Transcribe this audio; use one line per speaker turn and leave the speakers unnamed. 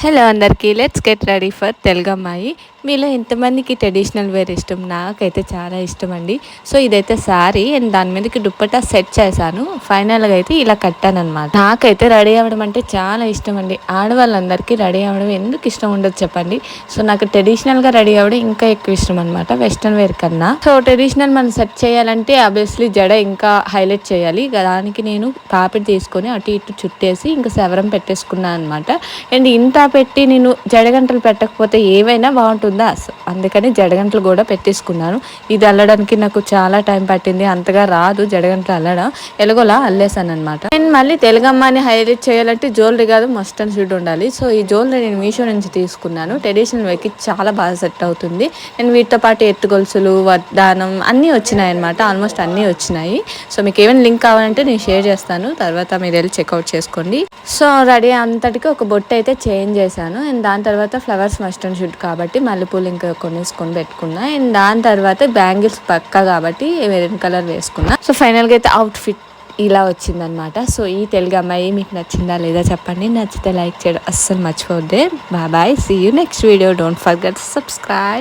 Hello అందరికీ, let's get ready for Telugu అమ్మాయి. మీలో ఎంతమందికి ట్రెడిషనల్ వేర్ ఇష్టం? నాకైతే చాలా ఇష్టం అండి. సో ఇదైతే శారీ అండ్ దాని మీదకి దుప్పట్టా సెట్ చేశాను. ఫైనల్గా అయితే ఇలా కట్టానమాట. నాకైతే రెడీ అవ్వడం అంటే చాలా ఇష్టం అండి. ఆడవాళ్ళందరికీ రెడీ అవ్వడం ఎందుకు ఇష్టం ఉండదు చెప్పండి. సో నాకు ట్రెడిషనల్గా రెడీ అవ్వడం ఇంకా ఎక్కువ ఇష్టం అనమాట, వెస్ట్రన్ వేర్ కన్నా. సో ట్రెడిషనల్ మనం సెట్ చేయాలంటే ఆబ్వియస్లీ జడ ఇంకా హైలైట్ చేయాలి. దానికి నేను పాపిడి తీసుకొని అటు ఇటు చుట్టేసి ఇంకా సెవరం పెట్టేసుకున్నాను అనమాట. అండ్ ఇంత పెట్టి నేను జడగంటలు పెట్టకపోతే ఏవైనా బాగుంటుందా? అందుకని జడగంటలు కూడా పెట్టేసుకున్నాను. ఇది అల్లడానికి నాకు చాలా టైం పట్టింది, అంతగా రాదు జడగంటలు అల్లడం. ఎలాగోలా అల్లేసాను అనమాట. నేను మళ్ళీ తెలుగమ్మాని హైలైట్ చేయాలంటే జ్యువెలరీ కాదు, మస్ట్ అండ్ షుడ్ ఉండాలి. సో ఈ జ్యువెలరీ నేను మీషో నుంచి తీసుకున్నాను. ట్రెడిషనల్ వేర్కి చాలా బాగా సెట్ అవుతుంది. నేను వీటితో పాటు ఎత్తు గొలుసులు, వడ్డానం అన్నీ వచ్చినాయి అనమాట. ఆల్మోస్ట్ అన్నీ వచ్చినాయి. సో మీకు ఏమైనా లింక్ కావాలంటే నేను షేర్ చేస్తాను, తర్వాత మీరు వెళ్ళి చెక్అవుట్ చేసుకోండి. సో రెడీ అంతటికి ఒక బొట్టు అయితే చేంజ్ చేశాను. అండ్ దాని తర్వాత ఫ్లవర్స్ మస్ట్ అండ్ షుడ్ కాబట్టి మల్లెపూలు ఇంకా కొనేసుకొని పెట్టుకున్నా. అండ్ దాని తర్వాత బ్యాంగిల్స్ పక్కా కాబట్టి మెరూన్ కలర్ వేసుకున్నా. సో ఫైనల్గా అయితే అవుట్ఫిట్ ఇలా వచ్చిందనమాట. సో ఈ తెలుగు అమ్మాయి మీకు నచ్చిందా లేదా చెప్పండి. నచ్చితే లైక్ చేయడం అస్సలు మర్చిపోద్దే. Bye bye, see you next video. Don't forget subscribe.